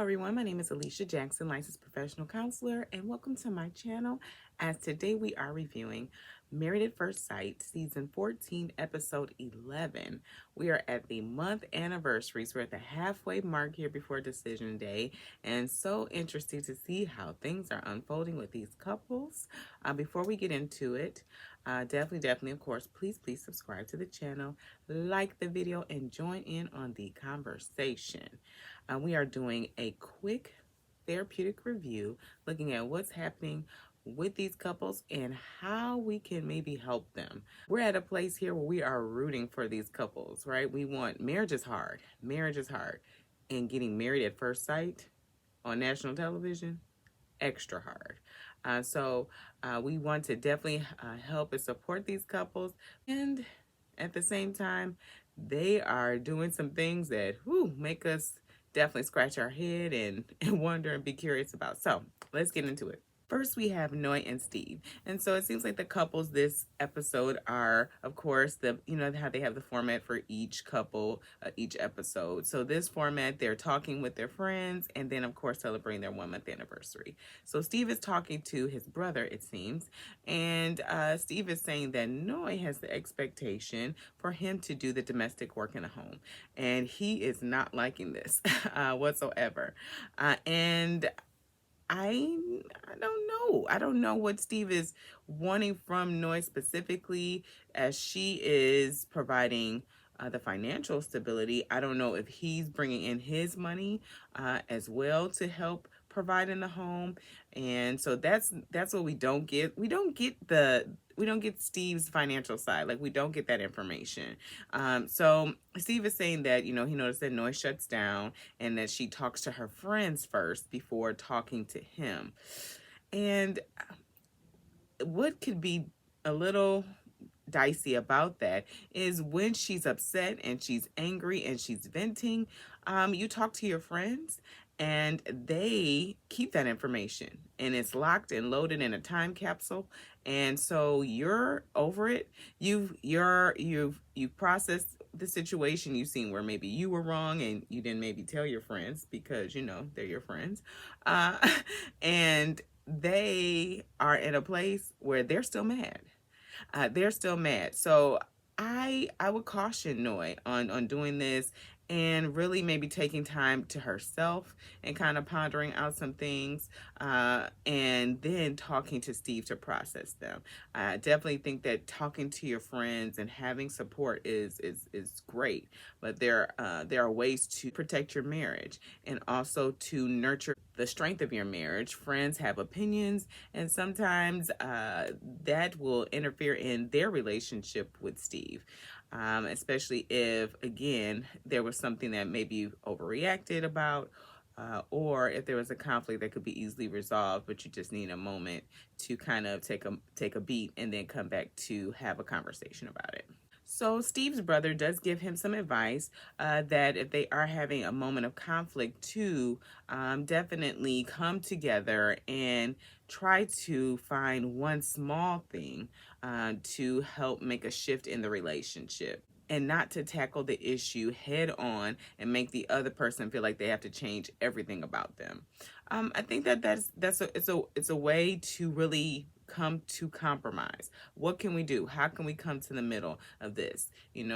everyone, my name is Alicia Jackson, licensed professional counselor, and welcome to my channel. As today we are reviewing Married at First Sight, season 14, episode 11. We are at the month anniversaries. We're at the halfway mark here before decision day, and so interesting to see how things are unfolding with these couples. Before we get into it, definitely, of course, please subscribe to the channel, like the video, and join in on the conversation. We are doing a quick therapeutic review, looking at what's happening with these couples and how we can maybe help them. We're at a place here where we are rooting for these couples, right? We want, marriage is hard, and getting married at first sight on national television, extra hard. So we want to definitely help and support these couples, and at the same time, they are doing some things that make us definitely scratch our head and wonder and be curious about. So let's get into it. First, we have Noi and Steve. And so it seems like the couples this episode are, of course, how they have the format for each couple, each episode. So this format, they're talking with their friends and then, of course, celebrating their 1-month anniversary. So Steve is talking to his brother, it seems. And Steve is saying that Noi has the expectation for him to do the domestic work in the home. And he is not liking this whatsoever. And I don't know. I don't know what Steve is wanting from Noi specifically, as she is providing the financial stability. I don't know if he's bringing in his money as well to help provide in the home. And so that's what we don't get. We don't get Steve's financial side. Like, we don't get that information. So Steve is saying that, he noticed that Noi shuts down and that she talks to her friends first before talking to him. And what could be a little dicey about that is when she's upset and she's angry and she's venting, you talk to your friends and they keep that information and it's locked and loaded in a time capsule. And so you're over it. You've processed the situation. You've seen where maybe you were wrong and you didn't maybe tell your friends because they're your friends, and they are in a place where they're still mad. So I would caution Noi on doing this and really maybe taking time to herself and kind of pondering out some things, and then talking to Steve to process them. I definitely think that talking to your friends and having support is great, but there are ways to protect your marriage and also to nurture the strength of your marriage. Friends have opinions, and sometimes that will interfere in their relationship with Steve, especially if, again, there was something that maybe you overreacted about, or if there was a conflict that could be easily resolved, but you just need a moment to kind of take a beat and then come back to have a conversation about it. So Steve's brother does give him some advice that if they are having a moment of conflict, to definitely come together and try to find one small thing to help make a shift in the relationship, and not to tackle the issue head on and make the other person feel like they have to change everything about them. I think it's a way to really come to compromise. What can we do? How can we come to the middle of this?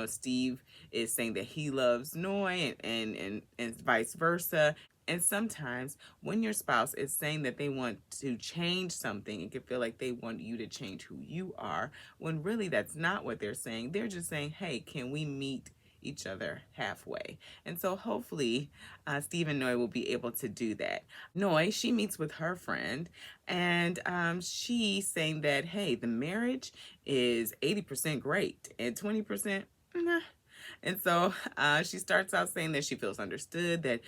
Steve is saying that he loves Noi and vice versa. And sometimes when your spouse is saying that they want to change something, it can feel like they want you to change who you are, when really that's not what they're saying. They're just saying, hey, can we meet each other halfway? And so hopefully Steve and Noi will be able to do that. Noi, she meets with her friend, and she's saying that, hey, the marriage is 80% great and 20% nah. And so she starts out saying that she feels understood, that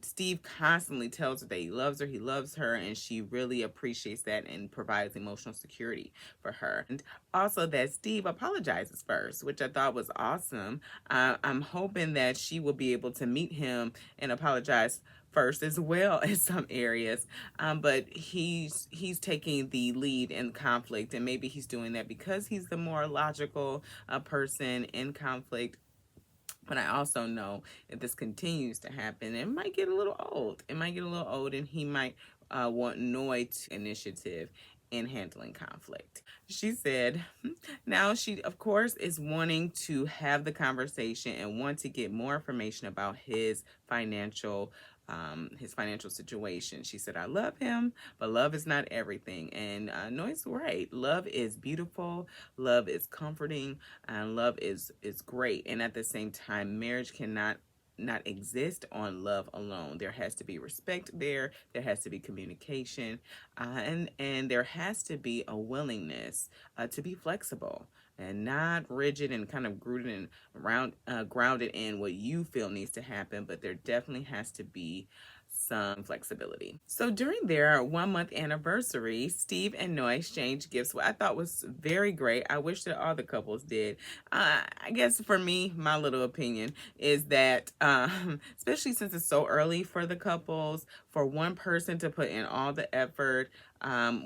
Steve constantly tells her that he loves her, and she really appreciates that and provides emotional security for her. And also that Steve apologizes first, which I thought was awesome. I'm hoping that she will be able to meet him and apologize first as well in some areas, but he's taking the lead in conflict, and maybe he's doing that because he's the more logical person in conflict. But I also know if this continues to happen, it might get a little old. It might get a little old, and he might want Noi to initiative in handling conflict. She said, now she, of course, is wanting to have the conversation and want to get more information about his financial situation. She said, I love him, but love is not everything. And Noi's right. Love is beautiful. Love is comforting, and love is great. And at the same time, marriage cannot not exist on love alone. There has to be respect there. There has to be communication, and there has to be a willingness to be flexible and not rigid and kind of rooted and grounded in what you feel needs to happen. But there definitely has to be some flexibility. So during their 1 month anniversary, Steve and Noi exchanged gifts, what I thought was very great. I wish that all the couples did. I guess for me, my little opinion is that, especially since it's so early for the couples, for one person to put in all the effort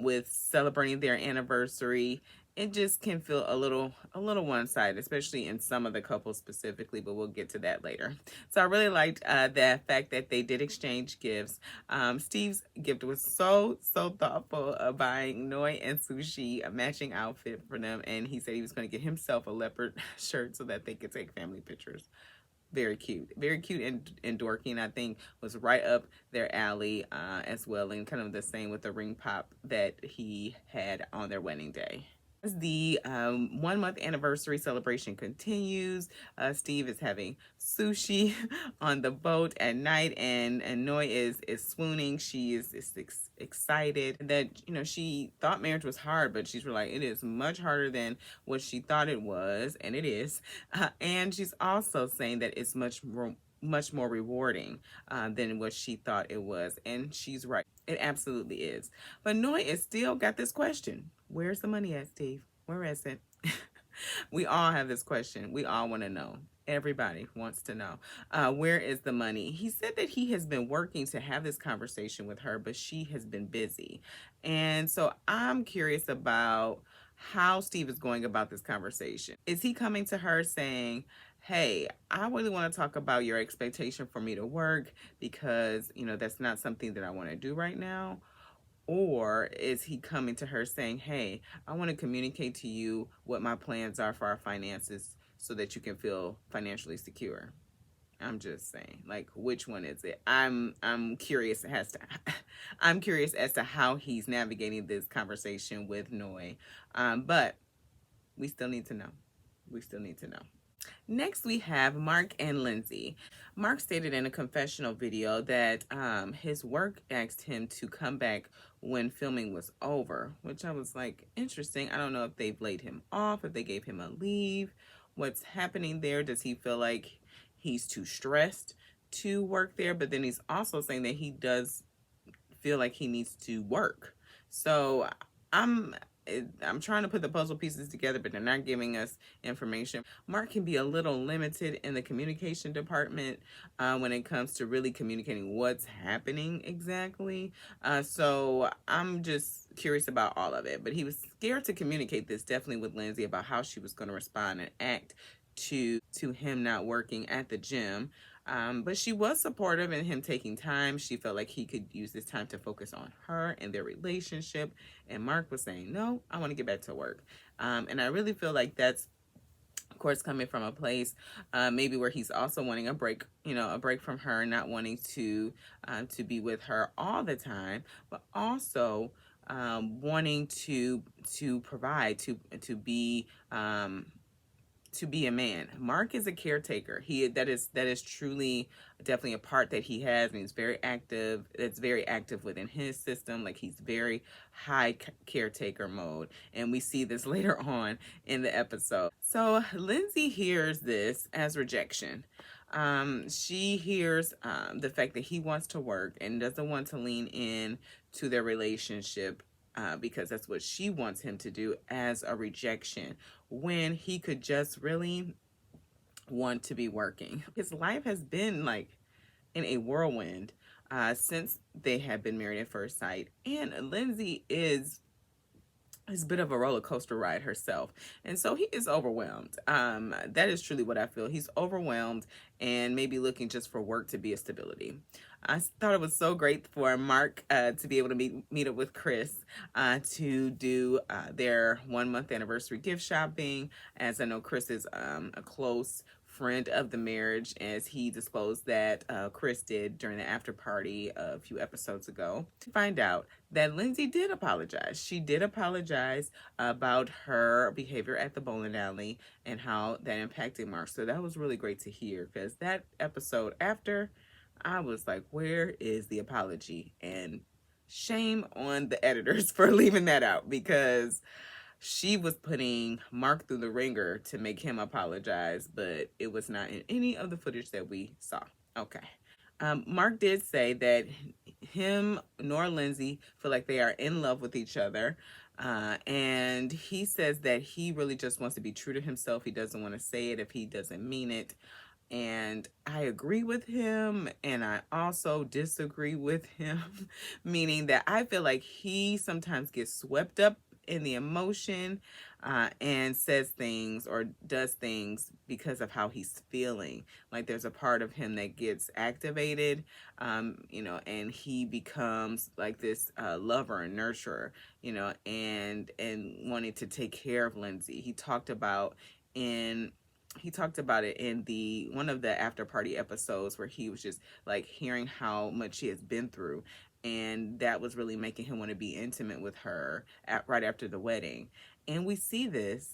with celebrating their anniversary, it just can feel a little one-sided, especially in some of the couples specifically, but we'll get to that later. So I really liked the fact that they did exchange gifts. Steve's gift was so thoughtful of buying Noi and Sushi a matching outfit for them, and he said he was going to get himself a leopard shirt so that they could take family pictures. Very cute, and dorky, and I think was right up their alley as well, and kind of the same with the ring pop that he had on their wedding day. As the 1 month anniversary celebration continues, Steve is having sushi on the boat at night, and Noi is swooning. She is excited that she thought marriage was hard, but she's like, it is much harder than what she thought it was, and it is. And she's also saying that it's much more rewarding than what she thought it was, and she's right. It absolutely is. But Noi is still got this question. Where's the money at, Steve? Where is it? We all have this question. We all want to know. Everybody wants to know. Where is the money? He said that he has been working to have this conversation with her, but she has been busy. And so I'm curious about how Steve is going about this conversation. Is he coming to her saying, hey, I really want to talk about your expectation for me to work because, that's not something that I want to do right now? Or is he coming to her saying, hey, I want to communicate to you what my plans are for our finances so that you can feel financially secure? I'm just saying, like, which one is it? I'm curious I'm curious as to how he's navigating this conversation with Noi. But we still need to know. We still need to know. Next, we have Mark and Lindsey. Mark stated in a confessional video that his work asked him to come back when filming was over, which I was like, interesting. I don't know if they've laid him off, if they gave him a leave, what's happening there. Does he feel like he's too stressed to work there? But then he's also saying that he does feel like he needs to work. So I'm trying to put the puzzle pieces together, but they're not giving us information. Mark can be a little limited in the communication department when it comes to really communicating what's happening exactly. So I'm just curious about all of it. But he was scared to communicate this definitely with Lindsey about how she was going to respond and act to him not working at the gym. But she was supportive in him taking time. She felt like he could use this time to focus on her and their relationship. And Mark was saying, no, I want to get back to work. And I really feel like that's, of course, coming from a place maybe where he's also wanting a break, a break from her, not wanting to be with her all the time, but also wanting to provide, to be a man. Mark is a caretaker. That is truly definitely a part that he has, and he's very active. It's very active within his system. Like, he's very high caretaker mode, and we see this later on in the episode. So Lindsey hears this as rejection. She hears the fact that he wants to work and doesn't want to lean in to their relationship because that's what she wants him to do, as a rejection, when he could just really want to be working. His life has been like in a whirlwind since they have been married at first sight, and Lindsey is it's a bit of a roller coaster ride herself. And so he is overwhelmed. That is truly what I feel. He's overwhelmed and maybe looking just for work to be a stability. I thought it was so great for Mark to be able to meet up with Chris to do their 1 month anniversary gift shopping. As I know, Chris is a close friend of the marriage, as he disclosed that Chris did during the after party a few episodes ago. Find out that Lindsey did apologize. She did apologize about her behavior at the bowling alley and how that impacted Mark. So that was really great to hear, because that episode after, I was like, where is the apology? And shame on the editors for leaving that out, because she was putting Mark through the ringer to make him apologize, but it was not in any of the footage that we saw. Okay. Mark did say that him nor Lindsey feel like they are in love with each other. And he says that he really just wants to be true to himself. He doesn't want to say it if he doesn't mean it. And I agree with him, and I also disagree with him, meaning that I feel like he sometimes gets swept up in the emotion and says things or does things because of how he's feeling. Like there's a part of him that gets activated, and he becomes like this lover and nurturer, and wanting to take care of Lindsey. He talked about it in the one of the after party episodes, where he was just like hearing how much she has been through, and that was really making him want to be intimate with her right after the wedding. And we see this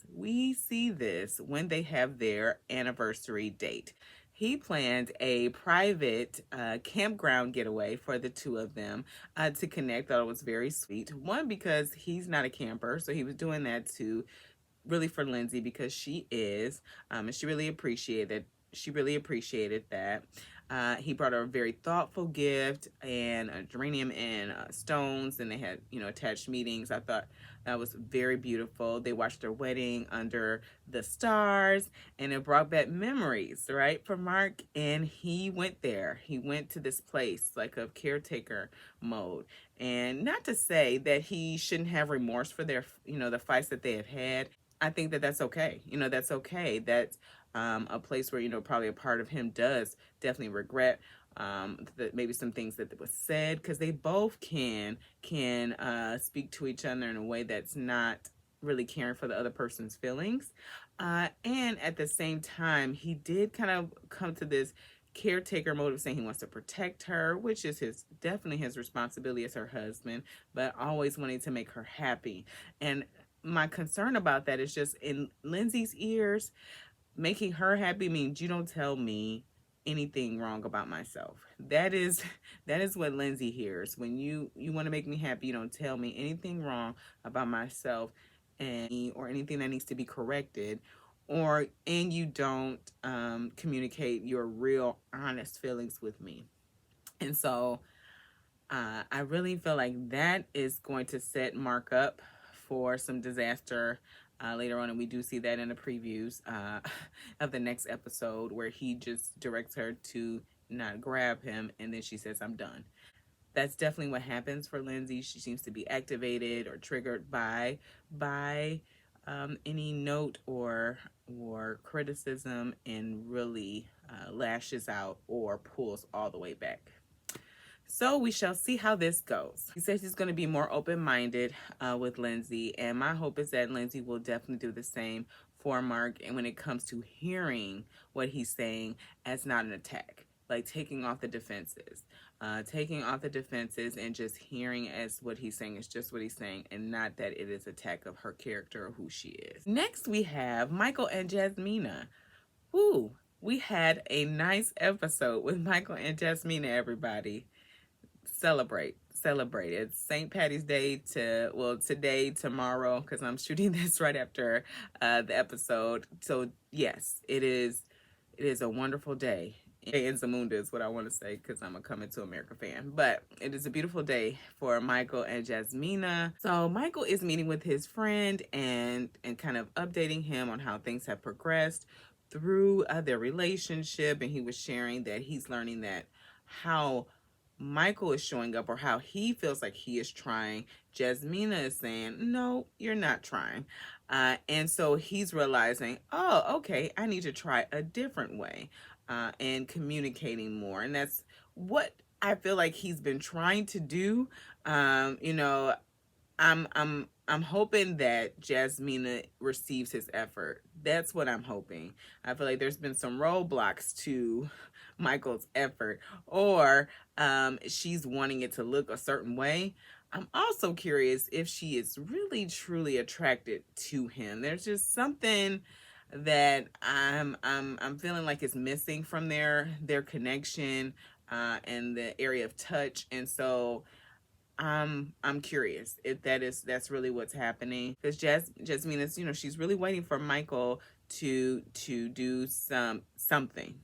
when they have their anniversary date. He planned a private campground getaway for the two of them to connect. Thought it was very sweet. One, because he's not a camper, so he was doing that to really for Lindsey, because she is, and she really appreciated that. He brought her a very thoughtful gift and a geranium and stones, and they had attached meetings. I thought that was very beautiful. They watched their wedding under the stars, and it brought back memories, right, for Mark. And he went there. He went to this place like a caretaker mode. And not to say that he shouldn't have remorse for their the fights that they have had. I think that that's okay. That's okay. That's a place where, probably a part of him does definitely regret that maybe some things that was said, because they both can speak to each other in a way that's not really caring for the other person's feelings. And at the same time, he did kind of come to this caretaker mode of saying he wants to protect her, which is definitely his responsibility as her husband, but always wanting to make her happy. And my concern about that is just in Lindsey's ears, making her happy means you don't tell me anything wrong about myself. That is what Lindsey hears. When you want to make me happy, you don't tell me anything wrong about myself or anything that needs to be corrected, and you don't communicate your real honest feelings with me. And so I really feel like that is going to set Mark up for some disaster later on, and we do see that in the previews of the next episode, where he just directs her to not grab him, and then she says, "I'm done." That's definitely what happens for Lindsey. She seems to be activated or triggered by any note or criticism, and really lashes out or pulls all the way back. So we shall see how this goes. He says he's going to be more open-minded with Lindsey, and my hope is that Lindsey will definitely do the same for Mark, and when it comes to hearing what he's saying as not an attack, like taking off the defenses, and just hearing as what he's saying is just what he's saying, and not that it is attack of her character or who she is. Next, we have Michael and Jasmina. Woo! We had a nice episode with Michael and Jasmina, everybody. Celebrate. It's St. Patty's Day today, tomorrow, because I'm shooting this right after the episode. So yes, it is a wonderful day in Zamunda is what I want to say, because I'm a Coming to America fan. But it is a beautiful day for Michael and Jasmina. So Michael is meeting with his friend and kind of updating him on how things have progressed through their relationship, and he was sharing that he's learning that how Michael is showing up or how he feels like he is trying, Jasmina is saying, no, you're not trying. And so he's realizing, oh, okay, I need to try a different way and communicating more. And that's what I feel like he's been trying to do. You know, I'm hoping that Jasmina receives his effort. That's what I'm hoping. I feel like there's been some roadblocks to Michael's effort, or she's wanting it to look a certain way. I'm also curious if she is really truly attracted to him. There's just something that I'm feeling like is missing from their connection and the area of touch, and so I'm curious if that's really what's happening, because Jasmine is, you know, she's really waiting for Michael to do something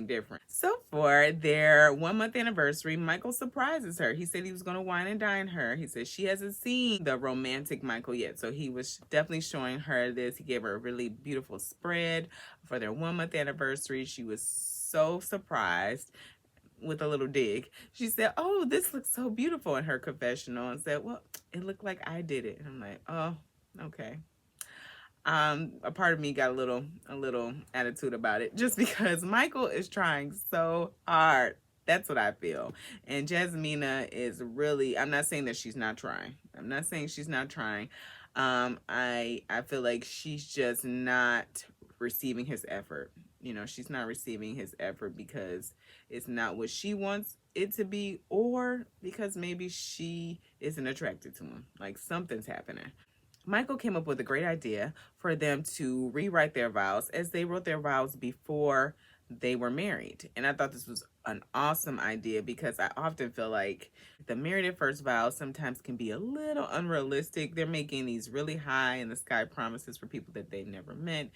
different. So for their 1 month anniversary, Michael surprises her. He said he was going to wine and dine her. He said she hasn't seen the romantic Michael yet, so he was definitely showing her this. He gave her a really beautiful spread for their 1 month anniversary. She was so surprised. With a little dig, she said, oh, this looks so beautiful in her confessional, and said, well, it looked like I did it. And I'm like, oh, okay. A part of me got a little attitude about it, just because Michael is trying so hard. That's what I feel. And Jasmina is really, I'm not saying that she's not trying. I'm not saying she's not trying. I feel like she's just not receiving his effort. You know, she's not receiving his effort because it's not what she wants it to be, or because maybe she isn't attracted to him. Like, something's happening. Michael came up with a great idea for them to rewrite their vows, as they wrote their vows before they were married. And I thought this was an awesome idea, because I often feel like the married at first vows sometimes can be a little unrealistic. They're making these really high in the sky promises for people that they've never met.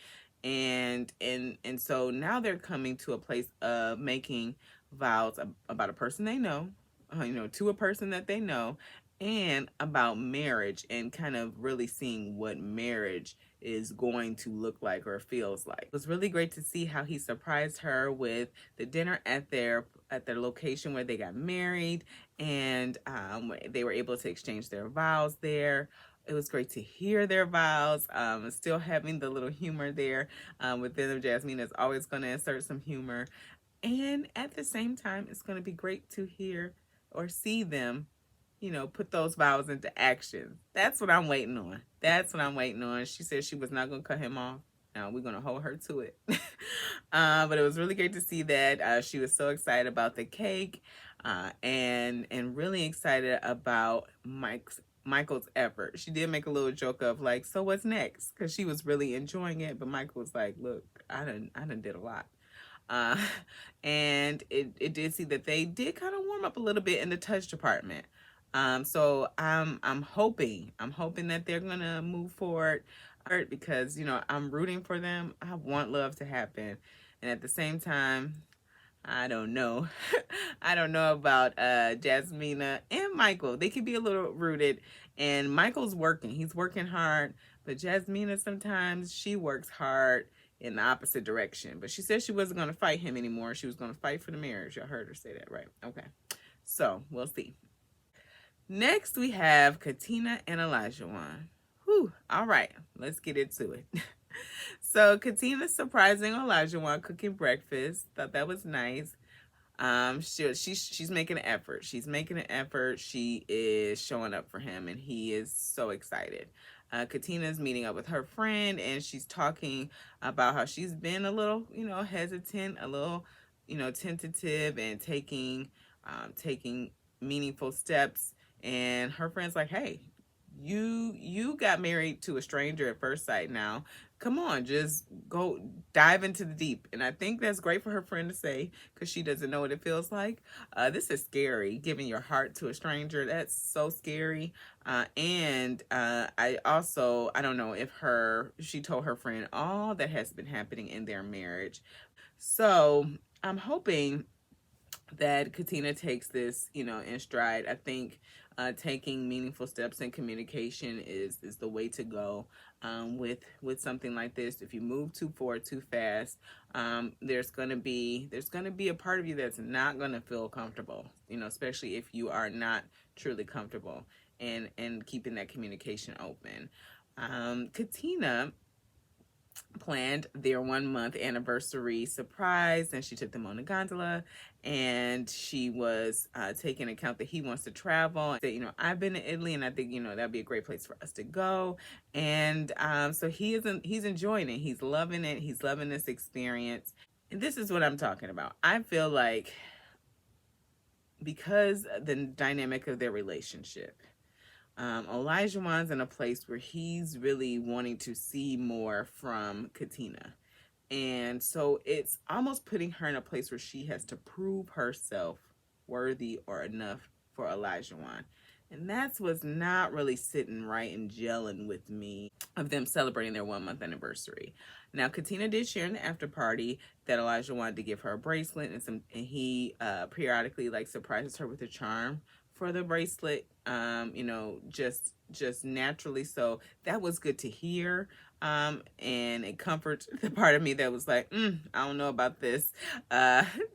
And so now they're coming to a place of making vows about a person they know, you know, to a person that they know, and about marriage, and kind of really seeing what marriage is going to look like or feels like. It was really great to see how he surprised her with the dinner at their location where they got married, and they were able to exchange their vows there. It was great to hear their vows, still having the little humor there within them. Jasmine is always going to insert some humor, and at the same time, it's going to be great to hear or see them, you know, put those vows into action. That's what I'm waiting on. That's what I'm waiting on. She said she was not going to cut him off. Now we're going to hold her to it. But it was really great to see that. She was so excited about the cake and really excited about Michael's effort. She did make a little joke of like, so what's next? Because she was really enjoying it. But Michael was like, look, I done did a lot. And it did see that they did kind of warm up a little bit in the touch department. So I'm hoping that they're gonna move forward, because, you know, I'm rooting for them. I want love to happen, and at the same time, I don't know. I don't know about Jasmina and Michael. They could be a little rooted, and Michael's working. He's working hard, but Jasmina sometimes she works hard in the opposite direction. But she said she wasn't going to fight him anymore. She was going to fight for the marriage. Y'all heard her say that, right? Okay. So we'll see. Next, we have Katina and Olajuwon. Whew. All right, let's get into it. So Katina's surprising Olajuwon cooking breakfast. Thought that was nice. She's making an effort. She's making an effort. She is showing up for him, and he is so excited. Katina's meeting up with her friend, and she's talking about how she's been a little, you know, hesitant, a little, you know, tentative, and taking meaningful steps. And her friend's like, hey, you got married to a stranger at first sight. Now come on, just go dive into the deep. And I think that's great for her friend to say, because she doesn't know what it feels like. This is scary, giving your heart to a stranger. That's so scary. And I don't know if she told her friend all that has been happening in their marriage. So I'm hoping that Katina takes this, in stride. I think taking meaningful steps in communication is the way to go with something like this. If you move too forward too fast, there's gonna be a part of you that's not gonna feel comfortable. Especially if you are not truly comfortable and keeping that communication open. Katina planned their 1 month anniversary surprise, and she took them on a gondola, and she was taking account that he wants to travel. Said, I've been to Italy, and I think that'd be a great place for us to go. And so he's enjoying it, he's loving it, he's loving this experience. And this is what I'm talking about. I feel like because the dynamic of their relationship, Olajuwon's in a place where he's really wanting to see more from Katina. And so it's almost putting her in a place where she has to prove herself worthy or enough for Olajuwon. And that's what's not really sitting right and gelling with me of them celebrating their 1 month anniversary. Now, Katina did share in the after party that Elijah wanted to give her a bracelet, and he periodically surprises her with a charm for the bracelet, just naturally. So that was good to hear. And it comforts the part of me that was like, I don't know about this,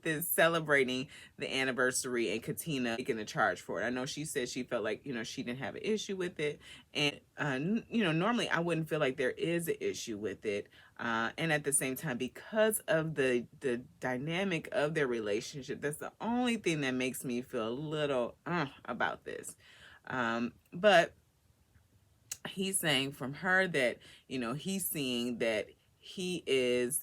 this celebrating the anniversary and Katina taking the charge for it. I know she said she felt like, she didn't have an issue with it. And, normally I wouldn't feel like there is an issue with it. And at the same time, because of the dynamic of their relationship, that's the only thing that makes me feel a little about this. But he's saying from her that he's seeing that he's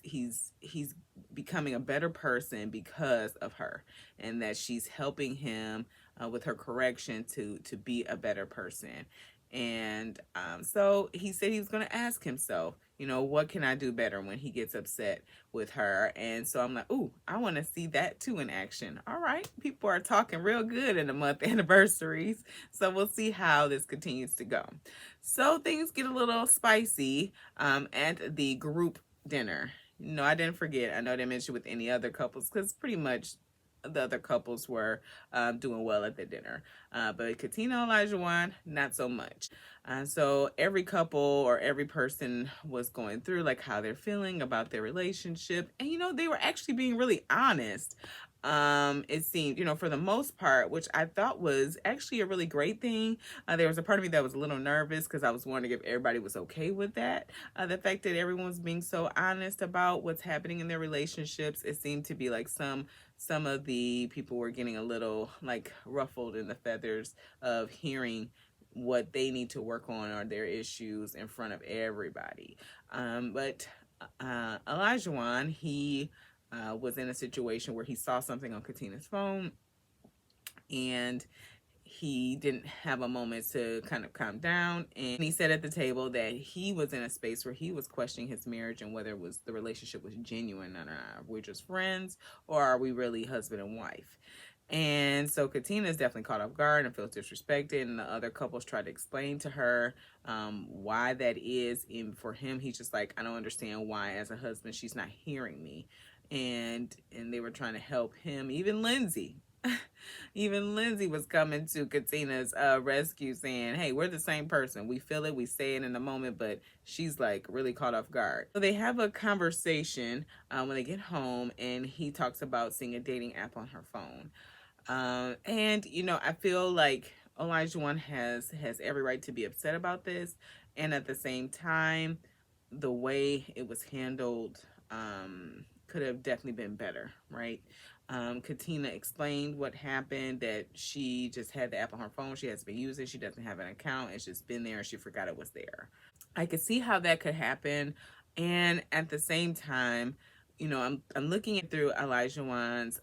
becoming a better person because of her, and that she's helping him with her correction to be a better person. And so he said he was going to ask himself, what can I do better when he gets upset with her? And so I'm like, ooh, I want to see that too in action. All right, people are talking real good in the month anniversaries, so we'll see how this continues to go. So things get a little spicy at the group dinner. No, I didn't forget. I know I didn't mention with any other couples, because pretty much the other couples were doing well at the dinner. But Katina and Olajuwon, not so much. So every couple or every person was going through how they're feeling about their relationship. And, they were actually being really honest. It seemed, for the most part, which I thought was actually a really great thing. There was a part of me that was a little nervous because I was wondering if everybody was okay with that. The fact that everyone was being so honest about what's happening in their relationships, it seemed to be like some of the people were getting a little ruffled in the feathers of hearing what they need to work on or their issues in front of everybody. But Olajuwon, he was in a situation where he saw something on Katina's phone, and he didn't have a moment to kind of calm down. And he said at the table that he was in a space where he was questioning his marriage and whether the relationship was genuine or not. We're just friends, or are we really husband and wife? And so Katina is definitely caught off guard and feels disrespected. And the other couples try to explain to her why that is. And for him, he's just like, I don't understand why, as a husband, she's not hearing me. And they were trying to help him. Even Lindsey. Even Lindsey was coming to Katina's rescue, saying, hey, we're the same person. We feel it, we say it in the moment, but she's really caught off guard. So they have a conversation when they get home, and he talks about seeing a dating app on her phone. And I feel like Olajuwon has every right to be upset about this, and at the same time, the way it was handled could have definitely been better, right? Katina explained what happened, that she just had the app on her phone. She hasn't been using it. She doesn't have an account. It's just been there, and she forgot it was there. I could see how that could happen. And at the same time, I'm looking at through Olajuwon's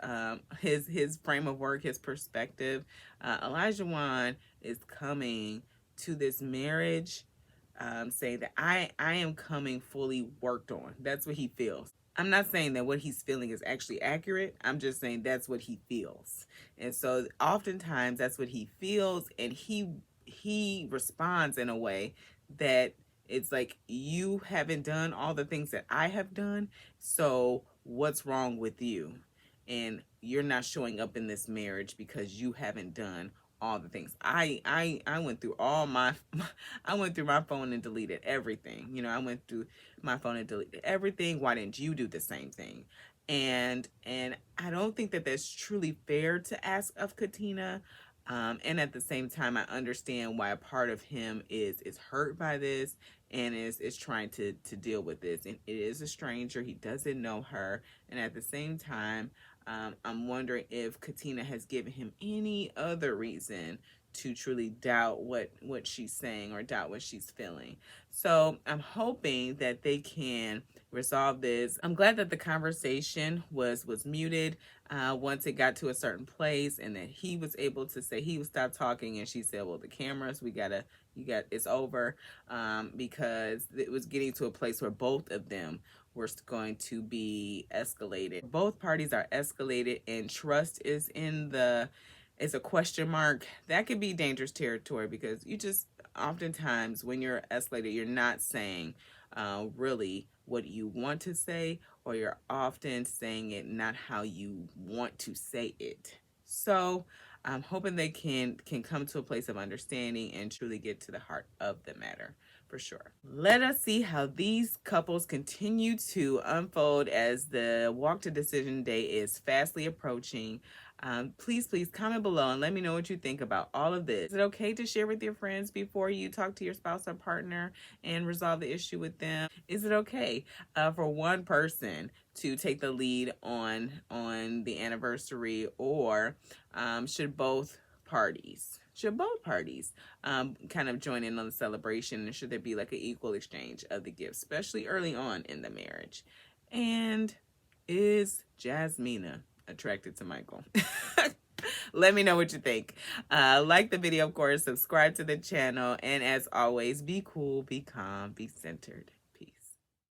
his frame of work, his perspective. Olajuwon is coming to this marriage saying that I am coming fully worked on. That's what he feels. I'm not saying that what he's feeling is actually accurate. I'm just saying that's what he feels. And so oftentimes that's what he feels, and he responds in a way that it's like, you haven't done all the things that I have done, so what's wrong with you? and you're not showing up in this marriage because you haven't done all the things. I went through all my I went through my phone and deleted everything. I went through my phone and deleted everything. Why didn't you do the same thing? And I don't think that that's truly fair to ask of Katina. And at the same time, I understand why a part of him is hurt by this and is trying to deal with this. And it is a stranger. He doesn't know her. And at the same time, I'm wondering if Katina has given him any other reason to truly doubt what she's saying or doubt what she's feeling. So I'm hoping that they can resolve this. I'm glad that the conversation was muted once it got to a certain place, and that he was able to say he would stop talking, and she said, well, the cameras, it's over, because it was getting to a place where both of them were going to be escalated. Both parties are escalated, and trust is a question mark. That could be dangerous territory, because you just oftentimes when you're escalated, you're not saying really what you want to say, or you're often saying it not how you want to say it. So I'm hoping they can come to a place of understanding and truly get to the heart of the matter, for sure. Let us see how these couples continue to unfold as the walk to decision day is fastly approaching. Please comment below and let me know what you think about all of this. Is it okay to share with your friends before you talk to your spouse or partner and resolve the issue with them? Is it okay for one person to take the lead on the anniversary, or should both parties kind of join in on the celebration, and should there be like an equal exchange of the gifts, especially early on in the marriage? And is Jasmina attracted to Michael? Let me know what you think. Like the video, of course, subscribe to the channel, and as always, be cool, be calm, be centered.